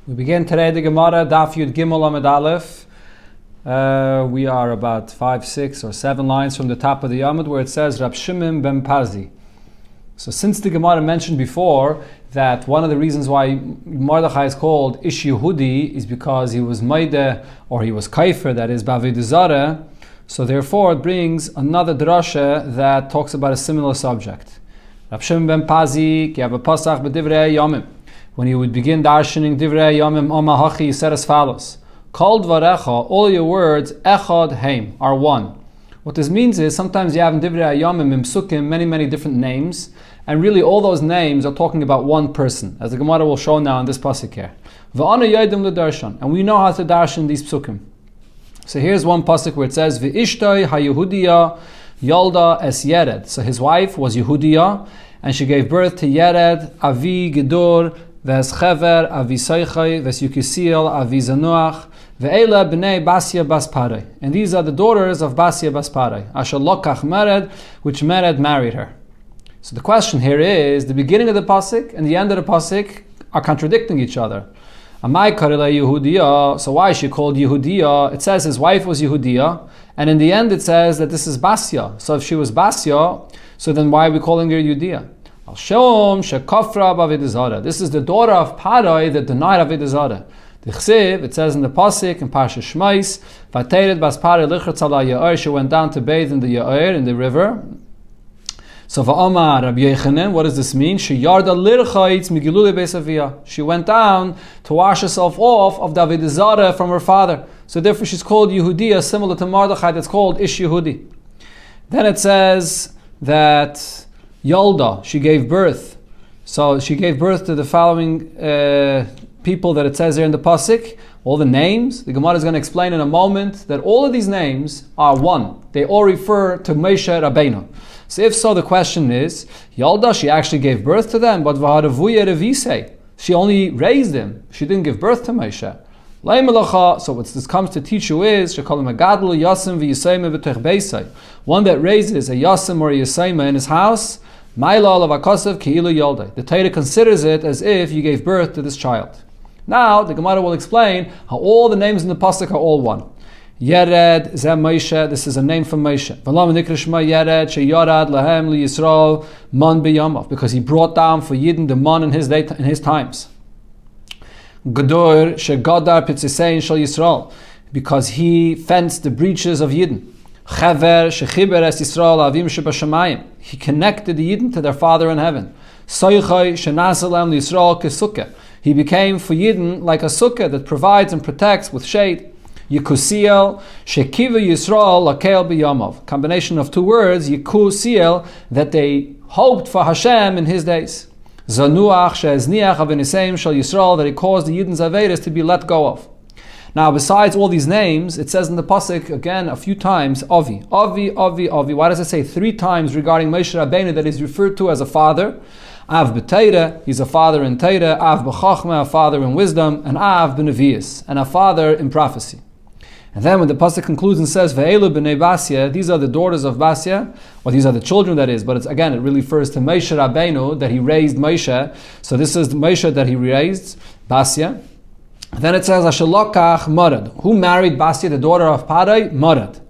We begin today the Gemara Daf Yud Gimel Amud Aleph. We are about 5, 6, or 7 lines from the top of the Amud where it says Rab Shimon ben Pazi. So since the Gemara mentioned before that one of the reasons why Mordechai is called Ish Yehudi is because he was Maide, or he was Kaifer, that is B'Avodah Zarah. So therefore it brings another drasha that talks about a similar subject. Rab Shimon ben Pazi, ki have a pasach b'divrei yomim. When he would begin darshaning divrei yomim omahachi, he said as follows: Kol dvarecha, all your words, echad heim, are one. What this means is sometimes you have in divrei yomim in psukim many different names, and really all those names are talking about one person, as the Gemara will show now in this pasuk here. V'ana yodim l'darshan, and we know how to darshan these psukim. So here's one pasuk where it says V'ishtoi haYehudiya Yolda es Yered. So his wife was Yehudiya, and she gave birth to Yered, Avi Gedur, Ves Chever, Avi Soichai, Ves Yukisiel, Avi Zanuach, Ve'ela b'nei Basya bas Parai. And these are the daughters of Basya bas Parai. Asher lokach Mered, which Mered married her. So the question here is, the beginning of the pasuk and the end of the pasuk are contradicting each other. Amai karela Yehudiya, so why is she called Yehudiya? It says his wife was Yehudiya, and in the end it says that this is Basya. So if she was Basya, so then why are we calling her Yehudiya? Al-Shom shekafra b'Avodah Zarah. This is the daughter of Parai that denied Avodah Zarah. The Chsiv, it says in the pasuk in Parsha Shmais, Vateiret bas Parai lichatz ala Yair. She went down to bathe in the Yair, in the river. So va'amar Rabbi Yochanan, what does this mean? She yarda lirchayitz migilule beis avia. She went down to wash herself off of the Avodah Zarah from her father. So therefore she's called Yehudiya, similar to Mordechai that's called Ish Yehudi. Then it says that Yolda, she gave birth. So she gave birth to the following people that it says here in the pasuk. All the names, the Gemara is going to explain in a moment that all of these names are one. They all refer to Moshe Rabbeinu. So if so, the question is, Yolda, she actually gave birth to them, but V'haravuye Revise, she only raised him. She didn't give birth to Moshe. So what this comes to teach you is, one that raises a Yasim or a Yisayma in his house, the Torah considers it as if you gave birth to this child. Now, the Gemara will explain how all the names in the pasuk are all one. Yered Zeh Moshe, this is a name for Moshe. Yered Sheyarad Lahem LiYisrael Man B'Yamav, because he brought down for Yidden the man in his times. Gedur Shegadar Pitzisein Shel Yisrael, because he fenced the breaches of Yidden. Chever Shechiber Es Yisrael Avim Shebashamayim, he connected the Yidden to their Father in heaven. Soichai Shenasalem Yisrael Kesukkah, he became for Yidden like a sukkah that provides and protects with shade. Yikusiel Shekiva Yisrael Lakel B'Yamav, combination of two words, Yikusiel, that they hoped for Hashem in his days. Zanuach She'ezniach Aveniseim Shel Yisrael, that he caused the Yidden's Avedas to be let go of. Now, besides all these names, it says in the pasuk again a few times, Avi. Why does it say 3 times regarding Moshe Rabbeinu that is referred to as a father? Av b'Teira, he's a father in Teira. Av b'Chachma, a father in wisdom. And Av b'Nevius, and a father in prophecy. And then when the pasuk concludes and says, Ve'elu b'nei Basya, these are the daughters of Basya, or these are the children, that is, but it really refers to Moshe Rabbeinu, that he raised Moshe. So this is Moshe that he raised, Basya. And then it says, Ashelokach Marad. Who married Basya, the daughter of Parai? Marad.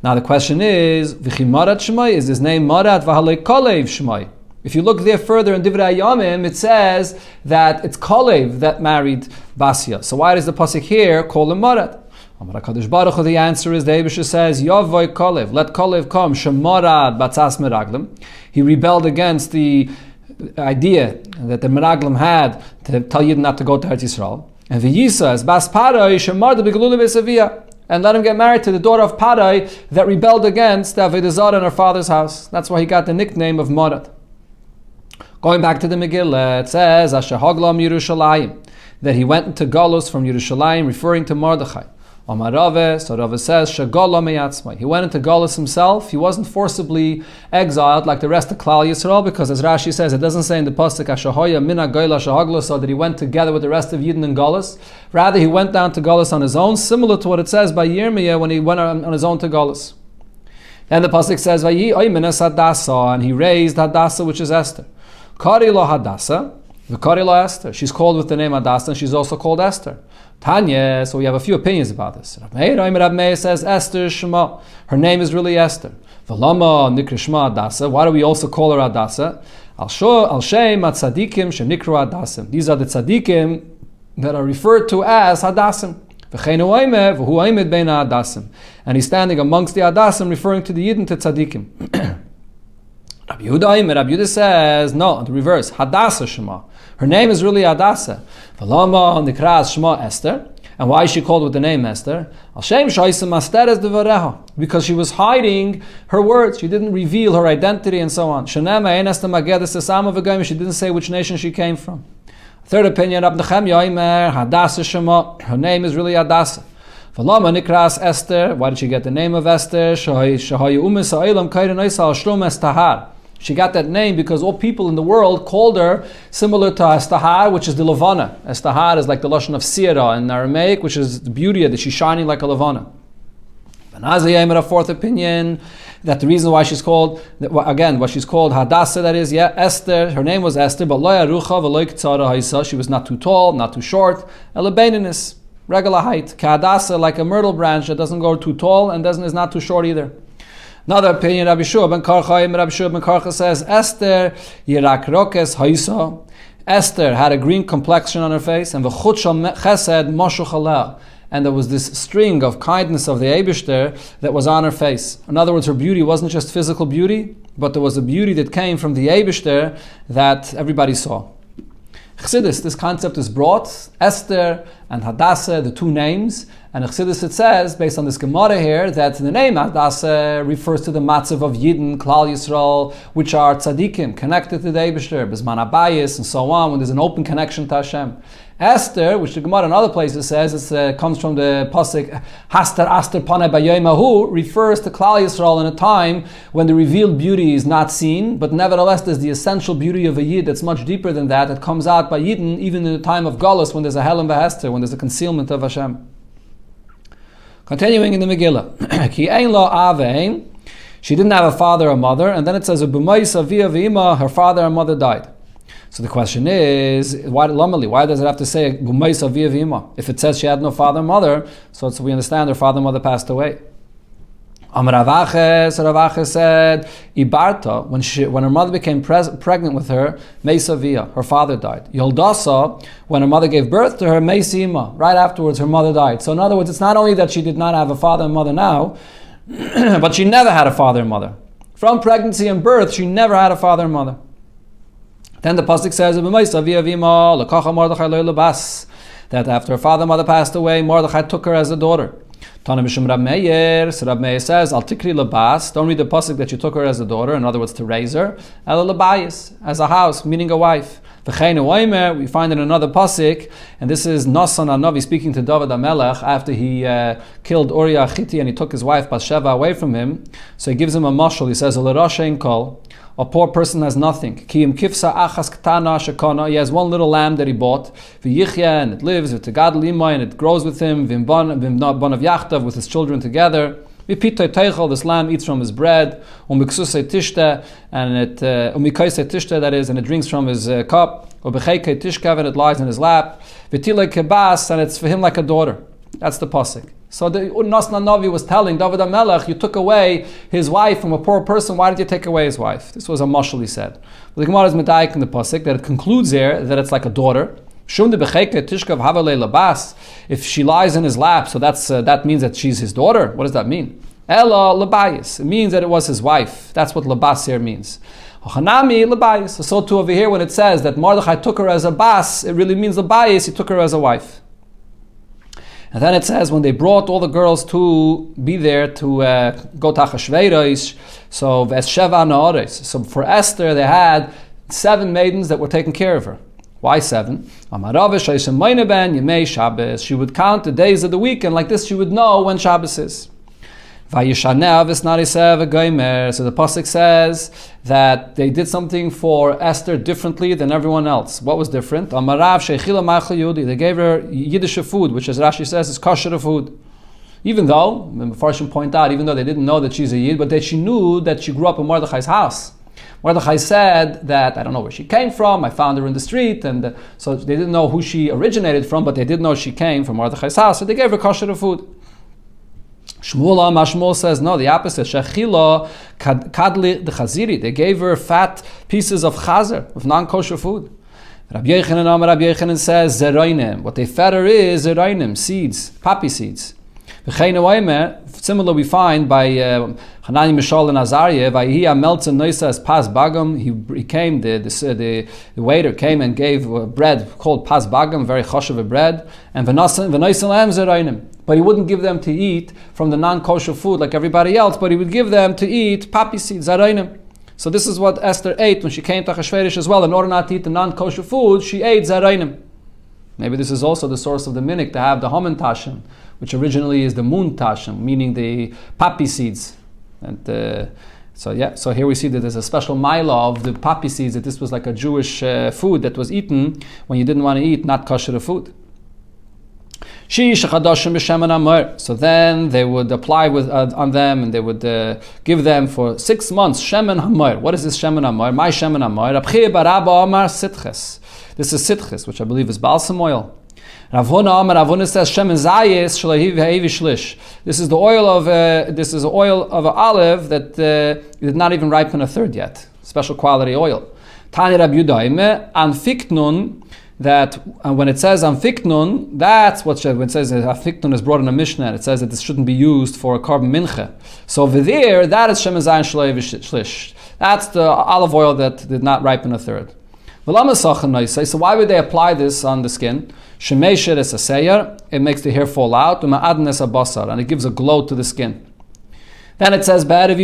Now the question is, V'chi Marad Shmai, is his name Marad? V'halei Kolev Shmai. If you look there further in Divrei Yomim, it says that it's Kolev that married Basya. So why does the pasuk here call him Marad? The answer is, the Eibusha says, Yavoy Kolev, let Kolev come, Shemarad Batzas Meraglim. He rebelled against the idea that the Meraglim had to tell Yidden not to go to Eretz Yisrael. And V'yisa is Bas Parai, Shemar the Begalula Besavia, and let him get married to the daughter of Parai that rebelled against the Avodah Zarah in her father's house. That's why he got the nickname of Marad. Going back to the Megillah, it says, Asher Haglam Yerushalayim, that he went into Galus from Yerushalayim, referring to Mordechai. Amar Rave, so Rave says, Shagala meyatzmai. He went into Galus himself. He wasn't forcibly exiled like the rest of Klal Yisrael, because as Rashi says, it doesn't say in the pasuk Ashahoya mina Goyla Shahagla, so that he went together with the rest of Yidden in Galus. Rather, he went down to Galus on his own, similar to what it says by Yirmiyah when he went on his own to Galus. Then the pasuk says, Vayi Oymenes Hadassah, and he raised Hadassah, which is Esther. Kari lo Hadassah, V'karila Esther. She's called with the name Hadassah, and she's also called Esther. Tanya, so we have a few opinions about this. Rab Meir says Esther Shema. Her name is really Esther. V'lama nikra Shema Hadassah. Why do we also call her Hadassah? Al shem tzadikim shenikru Hadassim. These are the tzadikim that are referred to as Hadassim. And he's standing amongst the Hadassim, referring to the Yidden to tzadikim. Rabbi Yehuda says, no, the reverse. Hadassah Shema. Her name is really Hadassah. V'lama nikras Shema Esther. And why is she called with the name Esther? Because she was hiding her words. She didn't reveal her identity and so on. She didn't say which nation she came from. Third opinion, Rab Nechemya Hadassah Shema. Her name is really Hadassah. V'lama nikras Esther. Why did she get the name of Esther? She got that name because all people in the world called her similar to Estahar, which is the Levana. Estahar is like the lashon of Sira in Aramaic, which is the beauty that she's shining like a Levana. A fourth opinion, that the reason why she's called, again, what she's called Hadassah, that is, Esther, her name was Esther, but she was not too tall, not too short, elebeninus, regular height. Hadassah, like a myrtle branch that doesn't go too tall and is not too short either. Another opinion, Rabbi Shua ben Karcha says, Esther yirak rokes haisa. Esther had a green complexion on her face, and v'chut chesed moshuch aleh. And there was this string of kindness of the Eibishter that was on her face. In other words, her beauty wasn't just physical beauty, but there was a beauty that came from the Eibishter that everybody saw. Chassidus, this concept is brought, Esther and Hadassah, the two names, and in Chassidus it says, based on this Gemara here, that the name Hadassah refers to the matzav of Yidden, Klal Yisrael, which are tzaddikim, connected to the Eibishter, Bezman Abayis, and so on, when there's an open connection to Hashem. Esther, which the Gemara in other places says, it comes from the pasuk Haster Aster Panei B'Yom refers to Klal Yisrael in a time when the revealed beauty is not seen, but nevertheless there's the essential beauty of a Yid that's much deeper than that comes out by Yidden even in the time of Galus, when there's a Helam V'Hester, when there's a concealment of Hashem. Continuing in the Megillah, Ki ein lo avein, she didn't have a father or mother, and then it says her father and mother died. So the question is, why does it have to say if it says she had no father and mother? So we understand her father and mother passed away. Ravache said, Ibarta, when her mother became pregnant with her, Meisavia, her father died. Yoldasa, when her mother gave birth to her, Meisima, right afterwards her mother died. So in other words, it's not only that she did not have a father and mother now, but she never had a father and mother. From pregnancy and birth, she never had a father and mother. Then the pasuk says, that after her father and mother passed away, Mordechai took her as a daughter. Tana Mishum Rab Meir, so Rab Meir says, Al Tikri Labas, don't read the pasuk that you took her as a daughter, in other words, to raise her, El Labayis, as a house, meaning a wife. We find in another pasuk, and this is Nasan Anavi speaking to David HaMelech after he killed Uriah Chiti and he took his wife Bathsheba away from him. So he gives him a mashal. He says, a poor person has nothing. He has one little lamb that he bought, and it lives, and it grows with him, with his children together. This lamb eats from his bread, and it drinks from his cup, and it lies in his lap, and it's for him like a daughter. That's the pasuk. So the Nasna Navi was telling David HaMelech, you took away his wife from a poor person, why did you take away his wife? This was a mashal, he said. But the Gemara is medayik in the pasuk that it concludes there that it's like a daughter. If she lies in his lap, so that means that she's his daughter. What does that mean? Ella labayis. It means that it was his wife. That's what labas here means. Hanami labayis. So too over here when it says that Mordechai took her as a bas, it really means labayis, he took her as a wife. And then it says when they brought all the girls to be there to go to Achashverosh, so V'esheva Na'ores. So for Esther they had 7 maidens that were taking care of her. Why 7? She would count the days of the week, and like this she would know when Shabbos is. So the pasuk says that they did something for Esther differently than everyone else. What was different? They gave her Yiddish food, which as Rashi says is kosher food. Even though, the Mepharshim point out, even though they didn't know that she's a Yid, but that she knew that she grew up in Mordechai's house. Mordechai said that, I don't know where she came from, I found her in the street, and so they didn't know who she originated from, but they did know she came from Mordechai's house, so they gave her kosher food. Shmuel says, no, the opposite. Shechila kadli the chaziri. They gave her fat pieces of chazer, of non-kosher food. Rabbi Yochanan says, zeroinim. What they fed her is zeroinim, seeds, poppy seeds. Similar we find by Hanani, Mishal, and Azariah. Vayhi meltzen noisa as pas bagam. He came, the waiter came and gave bread called pas bagam, very choshev bread, and v'noisen lahem zeroinim. But he wouldn't give them to eat from the non-kosher food like everybody else, but he would give them to eat poppy seeds, zaroinim. So this is what Esther ate when she came to Achashverosh as well. In order not to eat the non-kosher food, she ate zaroinim. Maybe this is also the source of the minik to have the homen tashim, which originally is the moon tashim, meaning the poppy seeds. And so here we see that there's a special milah of the poppy seeds, that this was like a Jewish food that was eaten when you didn't want to eat not kosher food. So then they would apply on them, and they would give them for 6 months shemen hamor. What is this shemen hamor? My shemen hamor. This is sitches, which I believe is balsam oil. Rav Huna says shemen zayis shalahiv ha'evi shlish. This is the oil of an olive that did not even ripen a third yet. Special quality oil. Tani Rab Yudaime anfiknun. That when it says amfiknun, that's what when it says amfiknun is brought in a Mishnah, and it says that this shouldn't be used for a carbon mincha. So over there, that is shemen zayin shleiv shlish. That's the olive oil that did not ripen a third. So why would they apply this on the skin? Shemesher is a seyer, it makes the hair fall out, and it gives a glow to the skin. Then it says, the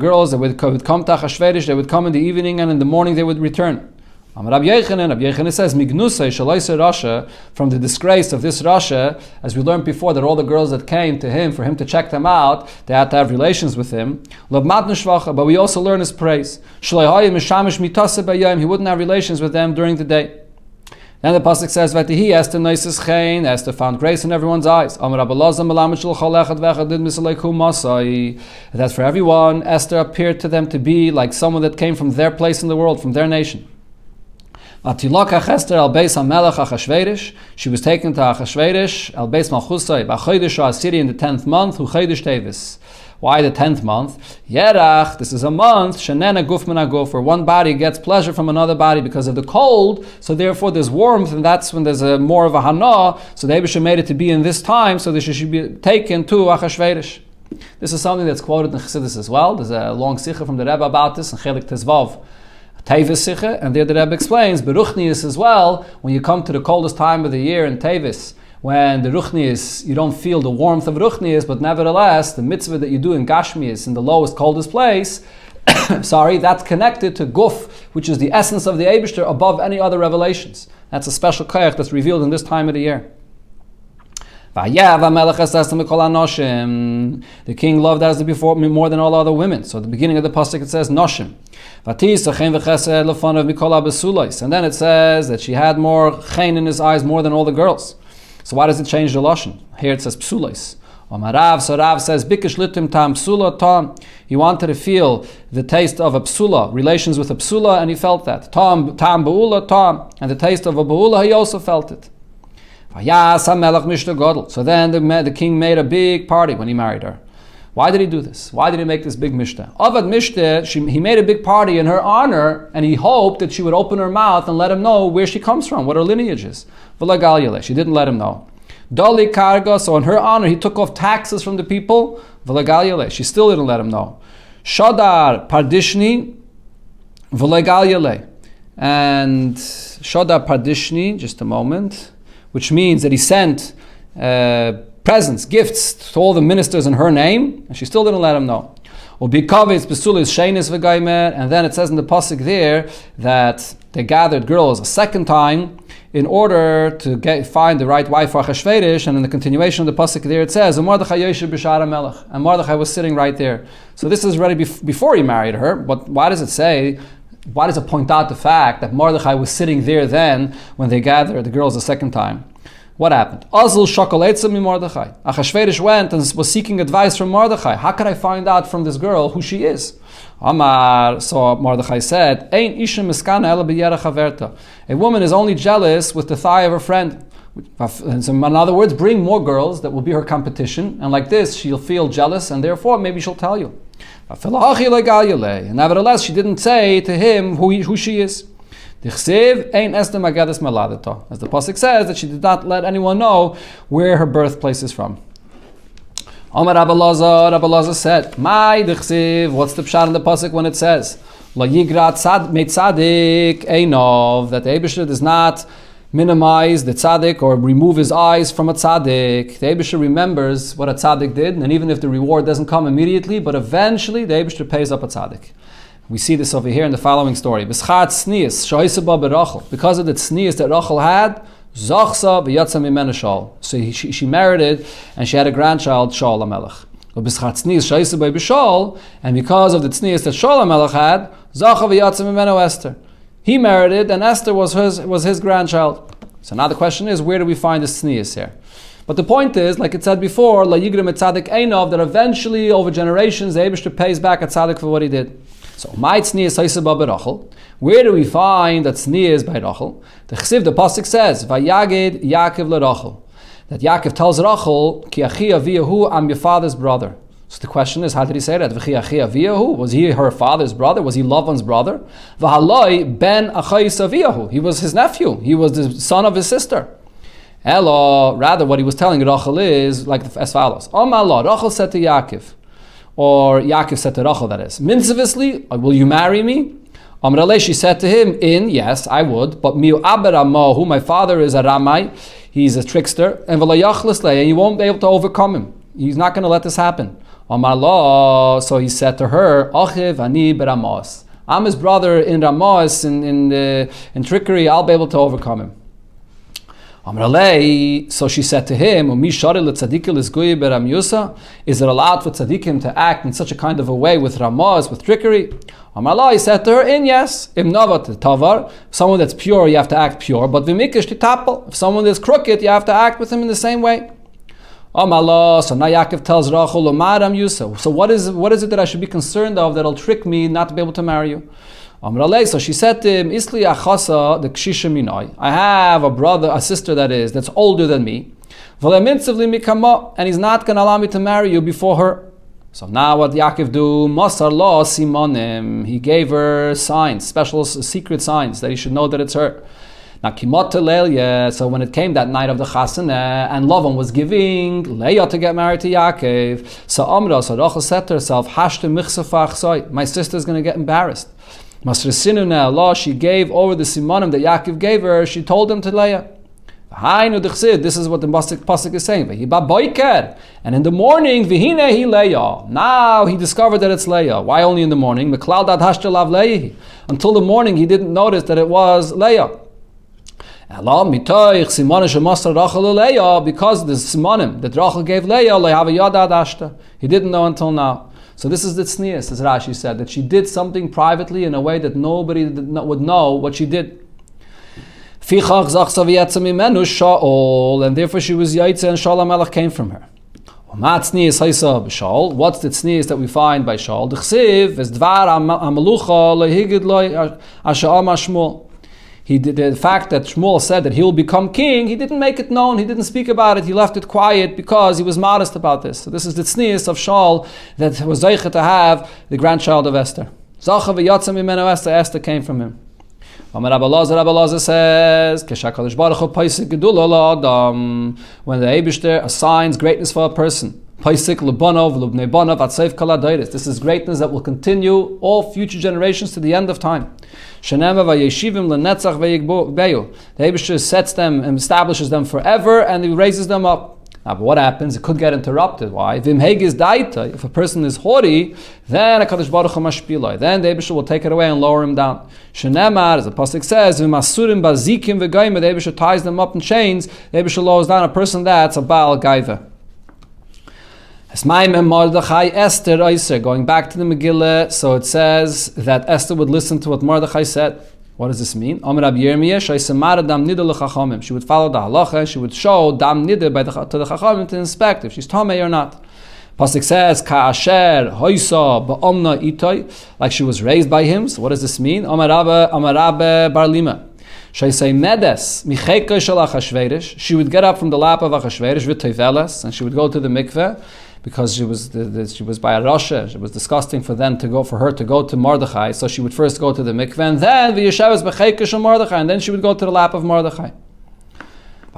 girls that would come to Achashverosh, they would come in the evening, and in the morning they would return. Rabbi Yochanan says, Rasha, from the disgrace of this Rasha, as we learned before, that all the girls that came to him, for him to check them out, they had to have relations with him. But we also learn his praise. He wouldn't have relations with them during the day. Then the pasuk says, Esther found grace in everyone's eyes. That's for everyone. Esther appeared to them to be like someone that came from their place in the world, from their nation. She was taken to Achashverosh, al beis malchusai, b'chodesh ha'asiri, in the 10th month, hu chodesh tevis. Why the 10th month? Yerach, this is a month, shenena guf min haguf, where one body gets pleasure from another body because of the cold, so therefore there's warmth, and that's when there's more of a hana, so the Eibusha made it to be in this time, so that she should be taken to Achashverosh. This is something that's quoted in Chassidus as well. There's a long sikha from the Rebbe about this, in Chelik Tezvav. Tevis Sikha, and there the Rebbe explains, Beruchnius as well, when you come to the coldest time of the year in Tevis, when the Ruchnius, you don't feel the warmth of Ruchnius, but nevertheless, the mitzvah that you do in Gashmius, in the lowest, coldest place, that's connected to Guf, which is the essence of the Eibishter above any other revelations. That's a special koyach that's revealed in this time of the year. The king loved as before more than all other women. So at the beginning of the pasuk it says Noshim. And then it says that she had more chen in his eyes more than all the girls. So why does it change the lashon? Here it says psulos. So Rav says bikish litim tam psula tam. He wanted to feel the taste of a psula, relations with a psula, and he felt that. Tam beula tam, and the taste of a beula, he also felt it. So then the king made a big party when he married her. Why did he do this? Why did he make this big mishta? Avad mishta, he made a big party in her honor, and he hoped that she would open her mouth and let him know where she comes from, what her lineage is. She didn't let him know. Doli karga, so in her honor, he took off taxes from the people. She still didn't let him know. Shodar pardishni, and Shodar pardishni, just a moment, which means that he sent presents, gifts to all the ministers in her name, and she still didn't let him know. And then it says in the pasuk there that they gathered girls a second time in order to find the right wife for Achashverosh, and in the continuation of the pasuk there it says, and Mordechai was sitting right there. So this is already before he married her, but why does it point out the fact that Mordechai was sitting there then when they gathered the girls a second time? What happened? Azul shakal etzem mi Mordechai. Achashverosh went and was seeking advice from Mordechai. How could I find out from this girl who she is? Amar, so Mordechai said, Ein isha miskana ela b'yerech haverta. A woman is only jealous with the thigh of her friend. So in other words, bring more girls that will be her competition, and like this she'll feel jealous, and therefore maybe she'll tell you. And nevertheless, she didn't say to him who she is. As the pasuk says, that she did not let anyone know where her birthplace is from. Amar Rabbi Elazar said, what's the pshat in the pasuk when it says, La yigra tzadik einov, that the Eibusher does not minimize the tzaddik or remove his eyes from a tzaddik. The Eibusher remembers what a tzaddik did, and even if the reward doesn't come immediately, but eventually the Eibusher pays up a tzaddik. We see this over here in the following story. Because of the tznius that Rachel had, so she merited, and she had a grandchild, Shaul HaMelech. And because of the tznius that Shaul HaMelech had, Esther. He merited, and Esther was his grandchild. So now the question is, where do we find the tznius here? But the point is, like it said before, La Yigram Tzadik Einov, that eventually, over generations, the Eibusher pays back a tzaddik for what he did. So, my tznius haisaba berachel. Where do we find that tznius by Rachel? The pasuk says, Vayagid Yaakov leRachel, that Yaakov tells Rachel, Ki achi aviyahu, I'm your father's brother. So the question is, how did he say that? V'chi achi aviyahu, was he her father's brother? Was he Lavan's brother? V'haloi ben achayis aviyahu, he was his nephew. He was the son of his sister. Elo, rather, what he was telling Rachel is like as follows: Amallah, Rachel said to Yaakov. Or Yaakov said to Rachel, that is, Mitzvahly, will you marry me? Amrale, she said to him, yes, I would, but miu aberamahu, my father is a ramai, he's a trickster, and you won't be able to overcome him. He's not going to let this happen. Amarla, so he said to her, Achiv ani beramos. I'm his brother in Ramos, in trickery, I'll be able to overcome him. So she said to him, is it allowed for tzaddikim to act in such a kind of a way with ramaz, with trickery? He said to her, yes. If someone that's pure, you have to act pure, but if someone that's crooked, you have to act with him in the same way. So now Yaakov tells Rachel, so what is it that I should be concerned of that'll trick me not to be able to marry you? So she said to him, Isli achasa the kshisha minoi. I have a sister that's older than me. And he's not going to allow me to marry you before her. So now what Yaakov do? Masar lo simonim. He gave her signs, special secret signs, that he should know that it's her. Now kimot so when it came that night of the chasana, and Lavan was giving Leah to get married to Yaakov, so Rachel said to herself, my sister's going to get embarrassed. She gave over the simanim that Yaakov gave her. She told him to Leah. This is what the pasuk is saying. And in the morning, now he discovered that it's Leah. Why only in the morning? Until the morning, he didn't notice that it was Leah. Because the simanim that Rachel gave Leah, he didn't know until now. So this is the tznius, as Rashi said, that she did something privately in a way that nobody would know what she did. And therefore she was yaitze, and Shaul HaMelech came from her. What's the tznius that we find by Shaul? The fact that Shmuel said that he will become king, he didn't make it known, he didn't speak about it, he left it quiet because he was modest about this. So this is the tznius of Shaul that was zeicha to have the grandchild of Esther. Esther came from him. Rabbi Elazar says, when the Eibusher assigns greatness for a person, this is greatness that will continue all future generations to the end of time. The Eibusher sets them and establishes them forever, and he raises them up. Now, but what happens? It could get interrupted. Why? If a person is haughty, then HaKadosh Baruch Hu mashpiloi. Then the Eibusher will take it away and lower him down. Shenemar, as the pasuk says, the Eibusher ties them up in chains. The Eibusher lowers down a person that's a Baal Gaiva. Esther, going back to the Megillah, so it says that Esther would listen to what Mordechai said. What does this mean? Amar Rabbi Yirmiyah, Shaisamara dam nida l'chachamim. She would follow the halacha. She would show dam nida to the chachamim to inspect if she's tamei or not. Pasuk says, Ka'asher hoisa ba'omna itay, like she was raised by him. So what does this mean? Amar Rabbe bar Lima. Shaisei medes micheka shel Achashverosh. She would get up from the lap of Achashverosh v'toiveles, and she would go to the mikveh, because she was by a Rasha. It was disgusting for her to go to Mordechai. So she would first go to the mikveh, and then v'yeshavas b'cheka shel Mordechai, and then she would go to the lap of Mordechai.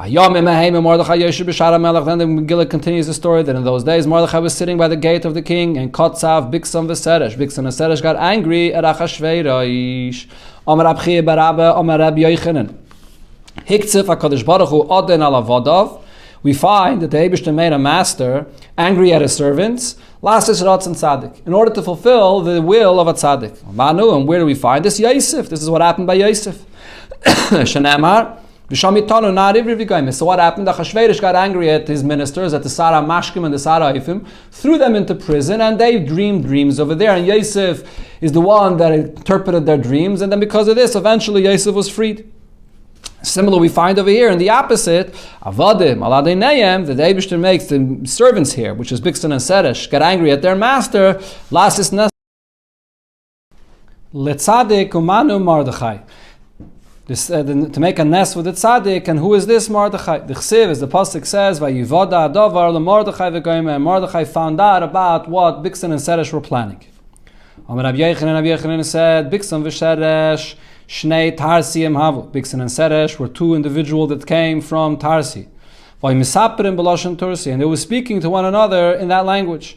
Then the Megillah continues the story that in those days Mordechai was sitting by the gate of the king, and Kotzav Biksan v'Seresh. Biksan and Seresh got angry at Achashverosh. Amar Rab Chiya bar Abba, Amar Rab Yochanan. Hiktzif HaKadosh Baruch Hu Oden al Avodav. We find that the Eibishter made a master angry at his servants, Lasis Ratzon Tzaddik, in order to fulfill the will of a tzaddik. Manu, and where do we find this? Yosef. This is what happened by Yosef. Shenamar. So what happened? Achashverosh got angry at his ministers, at the Sarah Mashkim and the Sarah Ifim, threw them into prison, and they dreamed dreams over there. And Yosef is the one that interpreted their dreams, and then because of this, eventually Yosef was freed. Similar we find over here in the opposite, Avadim, Aladeinayim, the Eibishter makes the servants here, which is Biksan and Seresh, get angry at their master, Lasis Nes Letzadik Umanu Mordechai. To make a nest with the tzaddik, and who is this Mordechai? The chsiv, as the pasuk says, "Vayivoda adavar leMordechai v'goyim," and Mordechai found out about what Biksan and Seresh were planning. Amar Rabbi Yochanan said, "Biksan v'Seresh shnei Tarsiim havu." Biksan and Seresh were two individuals that came from Tarsi. Vayimisaprim b'lashon Tursi, and they were speaking to one another in that language.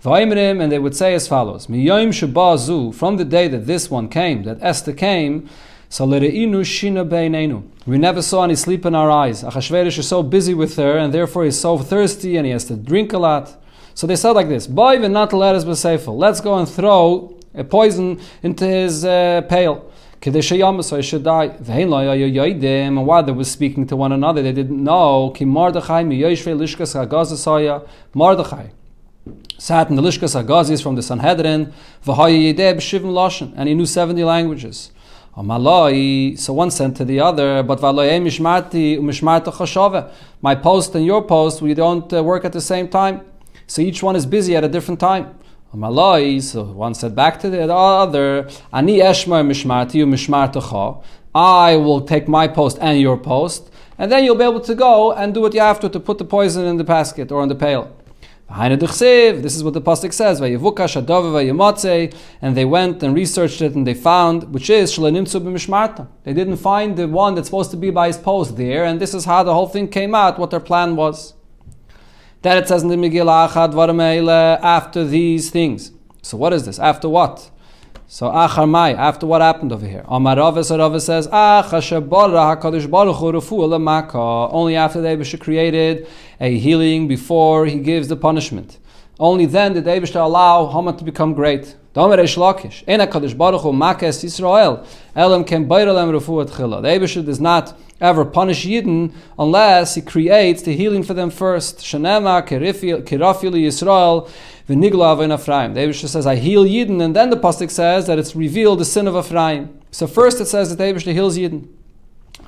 Vayimrim, and they would say as follows: Miyom shebazu, from the day that this one came, that Esther came. We never saw any sleep in our eyes. Achashverosh is so busy with her, and therefore he's so thirsty, and he has to drink a lot. So they said like this: let's go and throw a poison into his pail, so he should die. And while they were speaking to one another, they didn't know. Mordechai sat in the Lishkas Hagazis from the Sanhedrin, and he knew 70 languages. So one said to the other, but my post and your post, we don't work at the same time. So each one is busy at a different time. So one said back to the other, I will take my post and your post, and then you'll be able to go and do what you have to put the poison in the basket or in the pail. This is what the pasuk says, and they went and researched it, and they found, which is they didn't find the one that's supposed to be by his post there, and this is how the whole thing came out, what their plan was. That it says in the Megillah, after these things. So what is this? After what? So achar mai, after what happened over here? Amar Rava says, only after the Eibishter created a healing before he gives the punishment. Only then did the Eibishter allow Haman to become great. The Eibishter does not ever punish Yidden unless he creates the healing for them first. The Eibishter says, I heal Yidden, and then the pasuk says that it's revealed the sin of Ephraim. So first it says that the Eibishter heals Yidden.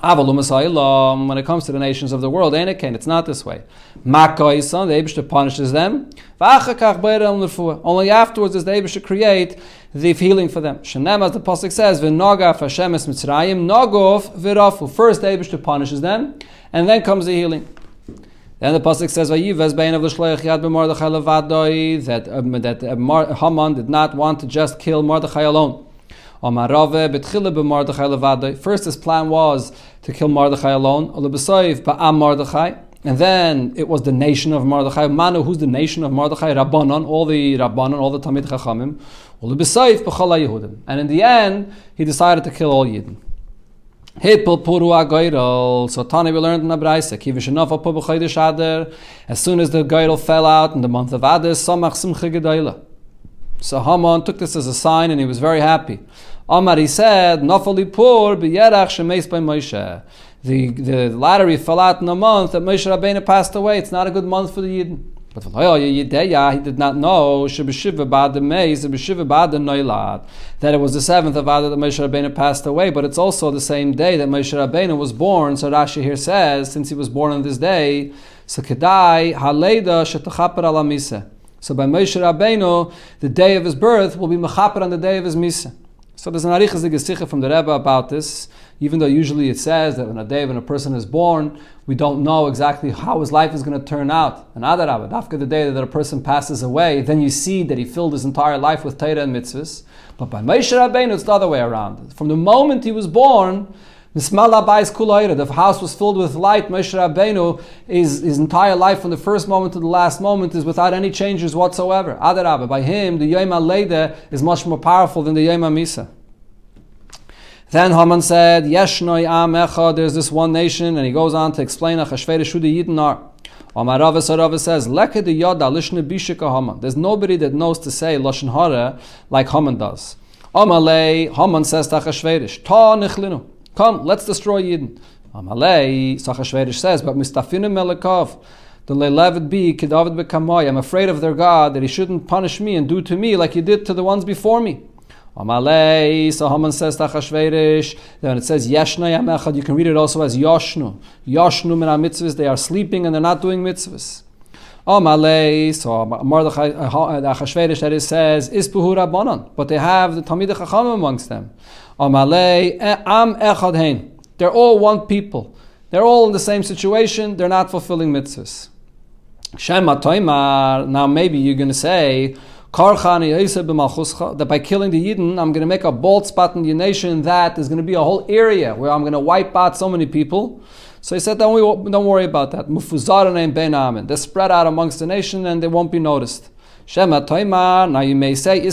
When it comes to the nations of the world, it's not this way. The Eibishter punishes them. Only afterwards does the Eibishter create the healing for them. As the pasuk says, first the Eibishter punishes them, and then comes the healing. Then the pasuk says, that Haman did not want to just kill Mordechai alone. First his plan was to kill Mordechai alone, and then it was the nation of Mordechai. Manu, who's the nation of Mordechai? Rabbanon, all the Talmid Chachamim. And in the end, he decided to kill all Yidden. So Tani, we learned in the Braisa, as soon as the Geirel fell out in the month of Adar, so Haman took this as a sign, and he was very happy. Amar, he said, the lottery fell out in the month that Moshe Rabbeinu passed away. It's not a good month for the Yidden. But he did not know that it was the 7th of Adar that Moshe Rabbeinu passed away, but it's also the same day that Moshe Rabbeinu was born. So Rashi here says, since he was born on this day, so kedai haleida shetachaper ala misa. So by Moshe Rabbeinu, the day of his birth will be mechaper on the day of his misa. So there's an arichas gesicha from the Rebbe about this, even though usually it says that on a day when a person is born, we don't know exactly how his life is going to turn out. And adarabah, after the day that a person passes away, then you see that he filled his entire life with Torah and mitzvahs. But by Moshe Rabbeinu, it's the other way around. From the moment he was born, the house was filled with light. Moshe Rabbeinu, his entire life from the first moment to the last moment is without any changes whatsoever. Adarabah, by him, the Yom HaLeida is much more powerful than the Yom HaMisa. Then Haman said, Yeshnoi Am Echad, there's this one nation, and he goes on to explain Achashverosh who the Yidden are. Amar Rava says, Leke de Yoda Lishne Bishika Haman. There's nobody that knows to say Lashon Hara like Haman does. Amalei, Haman says to Achashverosh, Ta Nichlinu. Come, let's destroy Yidden. Amalei, Achashverosh says, but Mistafinu Melekov, the Leilevet be Kedavid Bekamoi. I'm afraid of their God that he shouldn't punish me and do to me like he did to the ones before me. Amalei, so Haman says to Achashverosh, then it says Yeshna Yamechad, you can read it also as Yoshnu. Yoshnu min mitzvahs, they are sleeping and they're not doing mitzvahs. Amalei, so Mordechai, Achashverosh, that it says Ispuhu Rabbanon, but they have the Talmidei Chachamim amongst them. Amalei, Am Echad Hein, they're all one people. They're all in the same situation, they're not fulfilling mitzvahs. Shema Toimar, now maybe you're going to say, that by killing the Yidden, I'm going to make a bald spot in the nation that is going to be a whole area where I'm going to wipe out so many people. So he said, don't worry about that. They're spread out amongst the nation and they won't be noticed. Shema Toimar, now you may say, you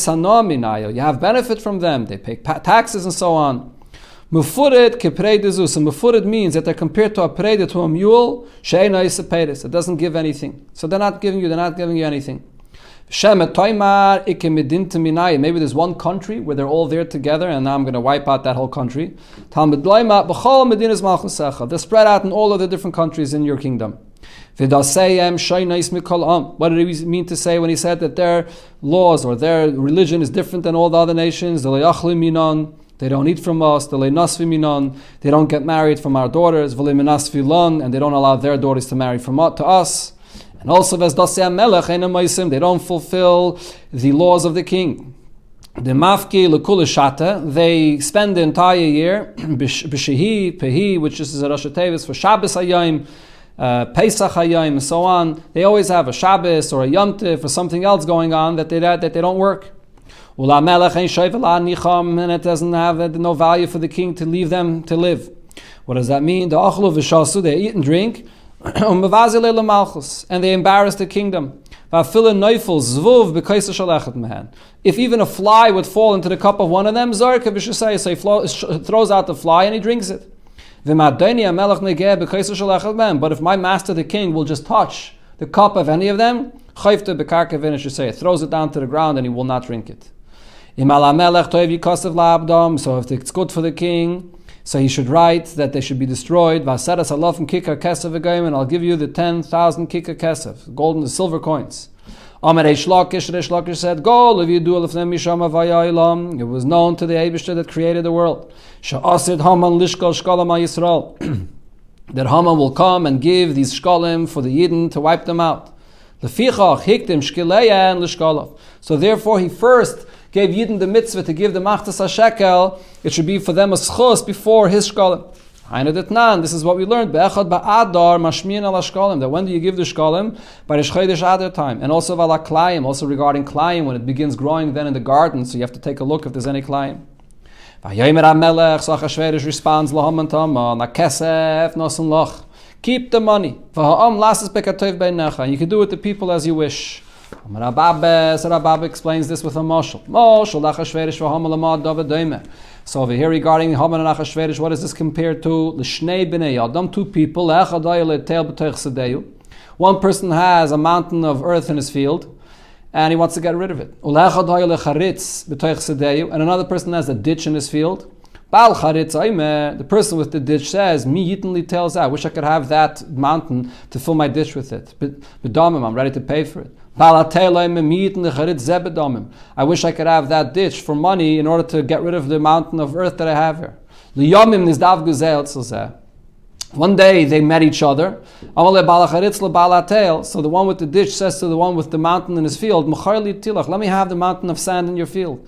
have benefit from them. They pay taxes and so on. Mufurid kepredezu. So mufurid means that they're compared to a prede, to a mule. Sheina isapedes. It doesn't give anything. So they're not giving you anything. Maybe there's one country where they're all there together and now I'm going to wipe out that whole country. They're spread out in all of the different countries in your kingdom. What did he mean to say when he said that their laws or their religion is different than all the other nations? They don't eat from us. They don't get married from our daughters. And they don't allow their daughters to marry to us. And also, they don't fulfill the laws of the king. They spend the entire year, Pehi, which is a Rosh Tevis for Shabbos Hayom, Pesach Hayom, and so on. They always have a Shabbos or a Yom Tiv or something else going on that they don't work. And it doesn't have no value for the king to leave them to live. What does that mean? They eat and drink. And they embarrass the kingdom. If even a fly would fall into the cup of one of them, so he throws out the fly and he drinks it. But if my master the king will just touch the cup of any of them, it throws it down to the ground and he will not drink it. So if it's good for the king, so he should write that they should be destroyed. And I'll give you the 10,000 kikar kesef, gold and silver coins. Reish Lakish said, Go, if you do it was known to the Eibishter that created the world. That Haman will come and give these shkolim for the Yidden to wipe them out. So therefore he first gave Yidden the mitzvah to give the machtas hashekel. It should be for them a schos before his shkolim. This is what we learned. That when do you give the shkolim? By the Chodesh Adar time. And also vala klayim, also regarding klayim, when it begins growing then in the garden, so you have to take a look if there's any klayim. So Achashverosh responds, keep the money. And you can do with the people as you wish. Rabab explains this with a mashal. So over here regarding Haman and Achashverosh, what is this compared to? L'shnei b'nei Adam, two people. One person has a mountain of earth in his field, and he wants to get rid of it. And another person has a ditch in his field. The person with the ditch says, "Mi yitinli tells I wish I could have that mountain to fill my ditch with it. B'domim, I'm ready to pay for it. I wish I could have that ditch for money in order to get rid of the mountain of earth that I have here." One day they met each other. So the one with the ditch says to the one with the mountain in his field, "Let me have the mountain of sand in your field."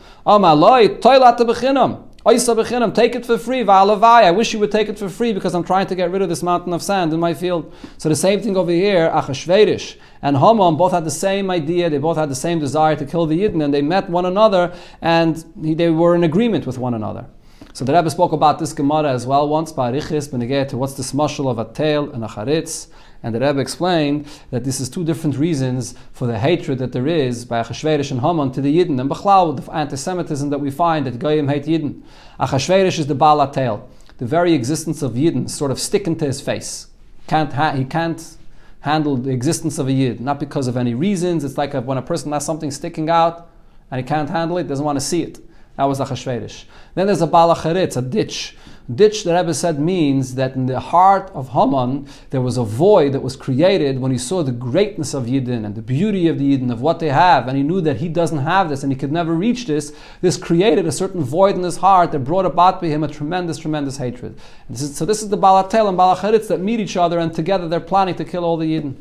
Take it for free. I wish you would take it for free because I'm trying to get rid of this mountain of sand in my field. So the same thing over here, Achashverosh and Haman both had the same idea, they both had the same desire to kill the Yidden, and they met one another and they were in agreement with one another. So the Rebbe spoke about this Gemara as well once, by Arichis, to what's this mashal of a tail and a charitz. And the Rebbe explained that this is two different reasons for the hatred that there is by Achashverosh and Haman to the Yidden, and B'chlal, the anti-Semitism that we find that Goyim hate Yidden. Achashverosh is the Baal HaTeil. The very existence of Yidden sort of stick into his face. He can't handle the existence of a Yid, not because of any reasons. It's like when a person has something sticking out and he can't handle it, doesn't want to see it. That was Achashverosh. Then there's a Baal HaCharitz, a ditch. Ditch, the Rebbe said, means that in the heart of Haman there was a void that was created when he saw the greatness of Yidden and the beauty of the Yidden, of what they have, and he knew that he doesn't have this and he could never reach this. This created a certain void in his heart that brought about by him a tremendous, tremendous hatred. This is the Baal HaTeil and Baal HaCharitz that meet each other, and together they're planning to kill all the Yidden.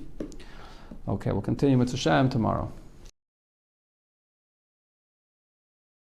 Okay, we'll continue with Hashem tomorrow.